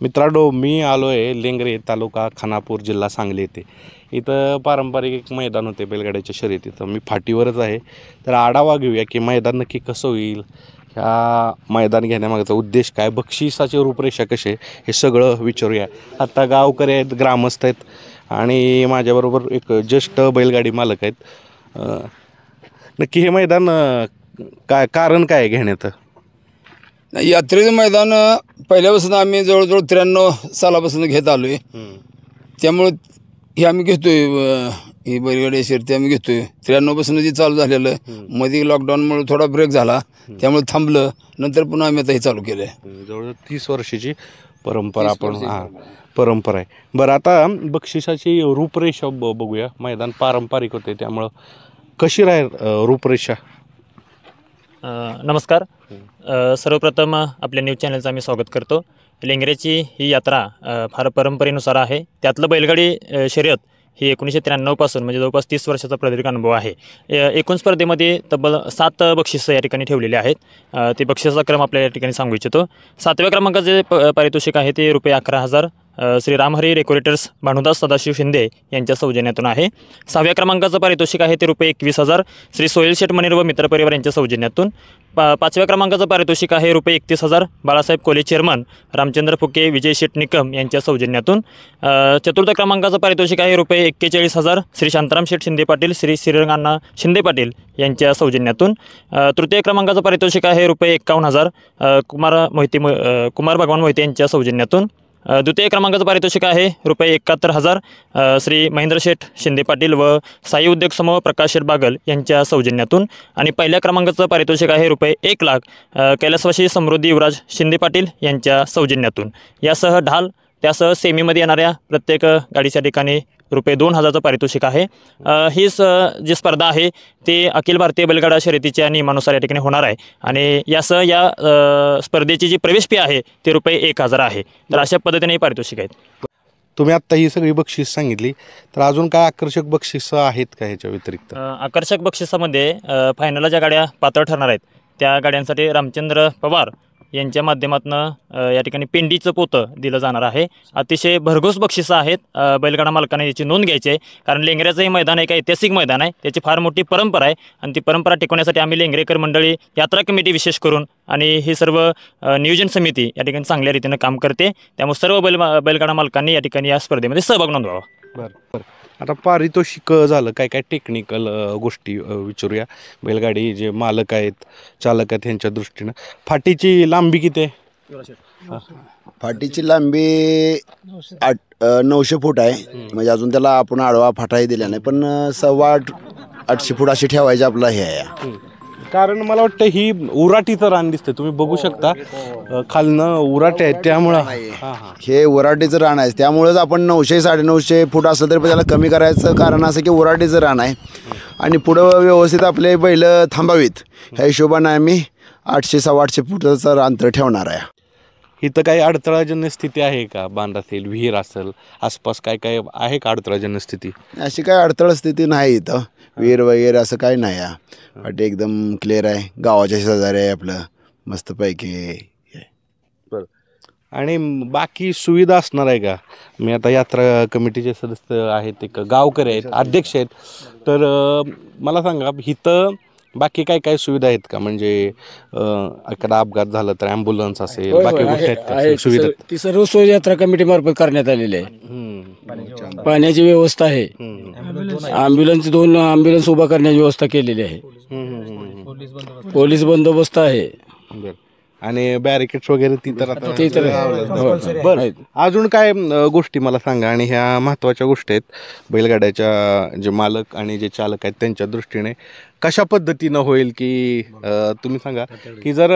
मित्रांनो, मी आलो आहे लेंगरे तालुका खानापूर जिल्हा सांगली येथे. इथं पारंपरिक एक मैदान होते बैलगाड्याच्या शर्यतीचं. मी फाटीवरच आहे. तर आढावा घेऊया की मैदान नक्की कसं होईल, ह्या मैदान घेण्यामागचा उद्देश काय, बक्षिसाची रूपरेषा कशी आहे, हे सगळं विचारूया. आता गावकरी आहेत, ग्रामस्थ आहेत आणि माझ्याबरोबर एक ज्येष्ठ बैलगाडी मालक आहेत. नक्की हे मैदान काय कारण काय आहे घेण्याचं? यात्रेचं मैदान पहिल्यापासून आम्ही जवळजवळ 93 सालापासून घेत आलो आहे. त्यामुळे हे आम्ही घेतोय, ही बैलगाडी शर्यती आम्ही घेतोय 93 पासून जे चालू झालेलं. मध्ये लॉकडाऊनमुळे थोडा ब्रेक झाला, त्यामुळे थांबलं. नंतर पुन्हा आम्ही आता हे चालू केलं आहे. जवळजवळ 30 वर्षाची परंपरा आपण परंपरा आहे. बरं, आता बक्षिसाची रूपरेषा बघूया. मैदान पारंपरिक होते, त्यामुळं कशी राहील रूपरेषा? नमस्कार. सर्वप्रथम आपल्या न्यूज चॅनलचं आम्ही स्वागत करतो. लेंगरेची ही यात्रा फार परंपरेनुसार आहे. त्यातलं बैलगाडी शर्यत ही 1993 पासून म्हणजे जवळपास 30 वर्षाचा प्रदीर्घ अनुभव आहे. एकूण स्पर्धेमध्ये तब्बल 7 बक्षिसं या ठिकाणी ठेवलेली आहेत. ते बक्षिसाचा क्रम आपल्या या ठिकाणी सांगू इच्छितो. 7व्या क्रमांकाचे पारितोषिक आहे ते ₹11,000 श्री रामहरी डेकोरेटर्स भानुदास सदाशिव शिंदे यांच्या सौजन्यातून आहे. 6व्या क्रमांकाचं पारितोषिक आहे ते ₹21,000 श्री सोहेल शेठ मनेर व मित्रपरिवार यांच्या सौजन्यातून. 5व्या क्रमांकाचं पारितोषिक आहे ₹31,000 बाळासाहेब कोले चेअरमन रामचंद्र फुके विजय शेठ निकम यांच्या सौजन्यातून. 4थ्या क्रमांकाचं पारितोषिक आहे ₹41,000 श्री शांताराम शेठ शिंदे पाटील श्री श्रीरंगांना शिंदे पाटील यांच्या सौजन्यातून. 3य क्रमांकाचं पारितोषिक आहे ₹51,000 कुमार भगवान मोहिते यांच्या सौजन्यातून. 2य क्रमांकाचं पारितोषिक आहे ₹71,000 श्री महेंद्र शेठ शिंदे पाटील व साई उद्योग समूह प्रकाश शेठ बागल यांच्या सौजन्यातून. आणि 1ल्या क्रमांकाचं पारितोषिक आहे ₹1,00,000 कैलासवासी समृद्धी युवराज शिंदे पाटील यांच्या सौजन्यातून. यासह ढाल त्यासह सेमीमध्ये येणाऱ्या प्रत्येक गाडीच्या ठिकाणी ₹2,000चं पारितोषिक आहे. ही जी स्पर्धा आहे ती अखिल भारतीय बैलगाडा शर्यतीच्या नियमानुसार या ठिकाणी होणार आहे. आणि यासह या स्पर्धेची जी प्रवेश फी आहे ती ₹1,000 आहे. तर अशा पद्धतीने ही पारितोषिक आहेत. तुम्ही आत्ता ही सगळी बक्षीस सांगितली, तर अजून काय आकर्षक बक्षिसं आहेत का ह्याच्या व्यतिरिक्त? आकर्षक बक्षिसामध्ये फायनलला ज्या गाड्या पात्र ठरणार आहेत त्या गाड्यांसाठी रामचंद्र पवार यांच्या माध्यमातून या ठिकाणी पेंडीचं पोतं दिलं जाणार आहे. अतिशय भरघोस बक्षिसं आहेत. बैलगाडा मालकाने याची नोंद घ्यायची आहे, कारण लेंगऱ्याचं हे मैदान एक ऐतिहासिक मैदान आहे. त्याची फार मोठी परंपरा आहे आणि ती परंपरा टिकवण्यासाठी आम्ही लेंगरेकर मंडळी यात्रा कमिटी विशेष करून आणि ही सर्व नियोजन समिती या ठिकाणी चांगल्या रीतीनं काम करते. त्यामुळे सर्व बैलगाडा मालकांनी या ठिकाणी या स्पर्धेमध्ये सहभाग नोंदवावा. बरं, आता पारितोषिक झालं, काय काय टेक्निकल गोष्टी विचारूया. बैलगाडी जे मालक आहेत, चालक आहेत, ह्यांच्या दृष्टीनं फाटीची लांबी किती आहे? फाटीची लांबी 900 फूट आहे. म्हणजे अजून त्याला आपण आडवा फाटाही दिला नाही, पण 800 फूट अशी ठेवायची आपला हे आहे. कारण मला वाटतं ही उराटीचं रान दिसतं, तुम्ही बघू शकता खालनं उराटे आहेत, त्यामुळं हे उराटीचं रान आहे. त्यामुळेच आपण 900-950 फूट असलं तरी पण त्याला कमी करायचं कारण असं की उराटीचं रान आहे आणि पुढं व्यवस्थित आपले बैल थांबावीत ह्या हिशोबाने आम्ही 800-850 फुटाचं अंतर ठेवणार आहे. इथं काही अडथळाजन्य स्थिती आहे का? बांध असेल, विहीर असेल, आसपास काय काय आहे का अडथळाजन्य स्थिती? अशी काय अडथळा स्थिती नाही इथं, विहीर वगैरे असं काही नाही आहे. फाटी एकदम क्लिअर आहे, गावाच्या शेजारी आहे आपलं, मस्तपैकी. बरं, आणि बाकी सुविधा असणार आहे का? मी आता यात्रा कमिटीचे सदस्य आहेत, एक गावकरी आहेत, अध्यक्ष आहेत, तर मला सांगा इथं बाकी काय काय सुविधा आहेत का? म्हणजे एखादा अपघात झाला तर ॲम्ब्युलन्स असेल, बाकी गोष्टी आहेत का सुविधा? ती सर्व सोय यात्रा कमिटी मार्फत करण्यात आलेली आहे. पाण्याची व्यवस्था आहे, दोन ॲम्ब्युलन्स उभा करण्याची व्यवस्था केलेली आहे, पोलीस बंदोबस्त आहे आणि बॅरिकेड्स वगैरे ती तर बरं. अजून काय गोष्टी मला सांगा, आणि ह्या महत्त्वाच्या गोष्टी आहेत बैलगाड्याच्या जे मालक आणि जे चालक आहेत त्यांच्या दृष्टीने कशा पद्धतीनं होईल की तुम्ही सांगा की जर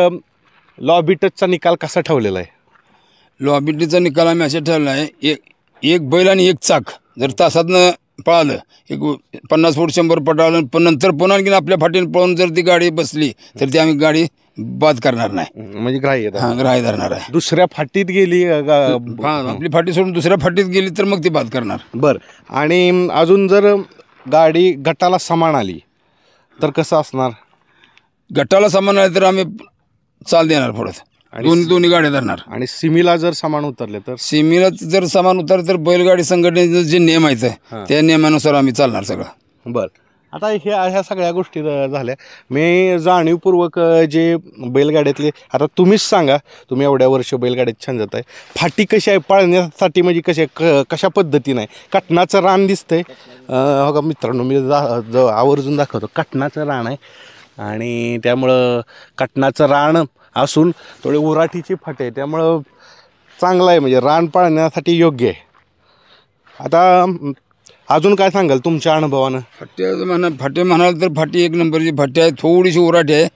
लॉबी टचचा निकाल कसा ठेवलेला आहे? लॉबी टचचा निकाल आम्ही असा ठेवला आहे, एक बैल आणि एक चाक जर तासातनं पळालं, एक 50 फूट 100 पटावलं, पण नंतर पुन्हा आणखी आपल्या फाटीने पळून जर ती गाडी बसली तर ती आम्ही गाडी बाद करणार नाही, म्हणजे ग्राह्य धरणार आहे. दुसऱ्या फाटीत गेली, आपली फाटी सोडून दुसऱ्या फाटीत गेली तर मग ती बाद करणार. बरं, आणि अजून जर गाडी गटाला समान आली तर कसं असणार? गटाला समान आली तर आम्ही चाल देणार पुढं. दोन्ही गाड्या धरणार. आणि सिमीला जर सामान उतरले तर सीमेला जर सामान उतर तर बैलगाडी संघटनेचे जे नियम आहेत त्या नियमानुसार आम्ही चालणार सगळं. बरं. आता ह्या सगळ्या गोष्टी झाल्या. मी जाणीवपूर्वक जे बैलगाड्यातले, आता तुम्हीच सांगा, तुम्ही एवढ्या वर्ष बैलगाड्यात छंदत आहे, फाटी कशी आहे पाळण्यासाठी, म्हणजे कशी आहे, कशा पद्धतीनं आहे? कटनाचं रान दिसतंय हो का मित्रांनो, मी आवर्जून दाखवतो. कटनाचं रान आहे आणि त्यामुळं कटनाचं रान असून थोडे उराटीची फाटे आहे, त्यामुळं चांगलं आहे, म्हणजे रान पाळण्यासाठी योग्य आहे. आता अजून काय सांगाल तुमच्या अनुभवानं? फाटे म्हणाल तर फाटी एक नंबरची फाटी आहे, थोडीशी उराटी आहे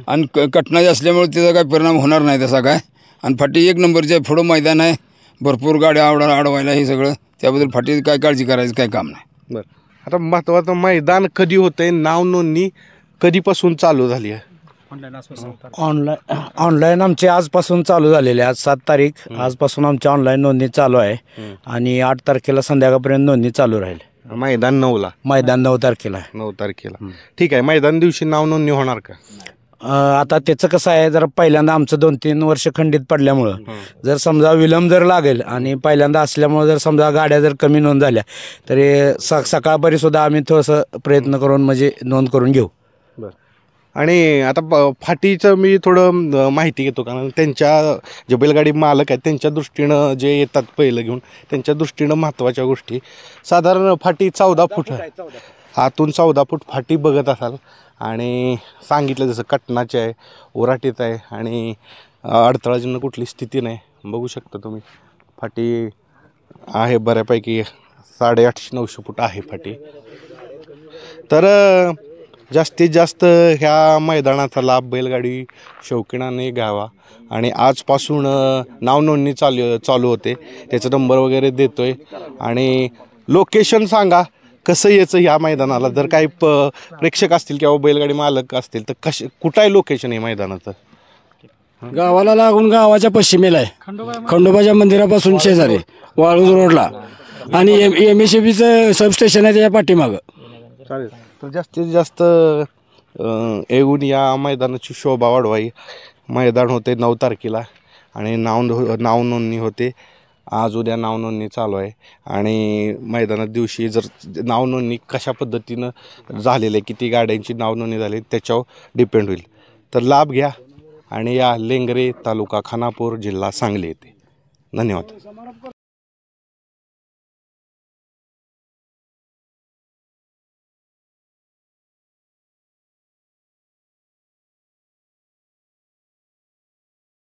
आणि कटनाची असल्यामुळे त्याचा काय परिणाम होणार नाही तसा काय. आणि फाटी एक नंबरची आहे, पुढं मैदान आहे, भरपूर गाड्या अडवायला हे सगळं, त्याबद्दल फाटी काय काळजी करायचं काय काम नाही. बरं. आता महत्त्वाचं मैदान कधी होतंय, नाव नोंदणी कधीपासून चालू झाली आहे? ऑनलाईन आमची आजपासून चालू झालेली आहे. आज 7 तारीख, आजपासून आमची ऑनलाईन नोंदणी चालू आहे आणि 8 तारखेला संध्याकाळपर्यंत नोंदणी चालू राहील. मैदान 9ला, मैदान 9 तारखेला आहे. 9 तारखेला. ठीक आहे. मैदान दिवशी नाव नोंदणी होणार का? आता त्याचं कसं आहे, जरा पहिल्यांदा आमचं 2-3 वर्ष खंडित पडल्यामुळं जर समजा विलंब जर लागेल आणि पहिल्यांदा असल्यामुळं जर समजा गाड्या जर कमी नोंद झाल्या तरी सकाळपर्यंत सुद्धा आम्ही थोडंसं प्रयत्न करून म्हणजे नोंद करून घेऊ. आणि आता फाटीचं मी थोडं माहिती घेतो, कारण त्यांच्या जे बैलगाडी मालक आहेत त्यांच्या दृष्टीनं जे येतात पहिलं घेऊन, त्यांच्या दृष्टीनं महत्त्वाच्या गोष्टी. साधारण फाटी 14 फूट आहे, आतून 14 फूट फाटी बघत असाल. आणि सांगितलं जसं कटनाचे आहे, उराटीत आहे आणि अडथळाची कुठली स्थिती नाही. बघू शकता तुम्ही फाटी आहे बऱ्यापैकी 850-900 फूट आहे फाटी. तर जास्तीत जास्त ह्या मैदानाचा लाभ बैलगाडी शौकीनाने घ्यावा. आणि आजपासून नाव नोंदणी चालू होते, त्याचा नंबर वगैरे देतो आहे. आणि लोकेशन सांगा कसं यायचं ह्या मैदानाला, जर काही प्रेक्षक असतील किंवा बैलगाडी मालक असतील तर कुठं आहे लोकेशन आहे मैदानाचं? गावाला लागून गावाच्या पश्चिमेला आहे, खंडोबाच्या मंदिरापासून शेजारी वाळूज रोडला, आणि MSCBचं सबस्टेशन आहे त्याच्या पाठीमागं. चालेल. तर जास्तीत जास्त येऊन या मैदानाची शोभा वाढवाई. मैदान होते 9 तारखेला आणि नाव नोंदणी होते. आज उद्या नाव नोंदणी चालू आहे आणि मैदानात दिवशी जर नाव नोंदणी कशा पद्धतीनं झालेलं आहे, किती गाड्यांची नाव नोंदणी झाली त्याच्यावर डिपेंड होईल. तर लाभ घ्या आणि या लेंगरे, तालुका खानापूर, जिल्हा सांगली येथे. धन्यवाद.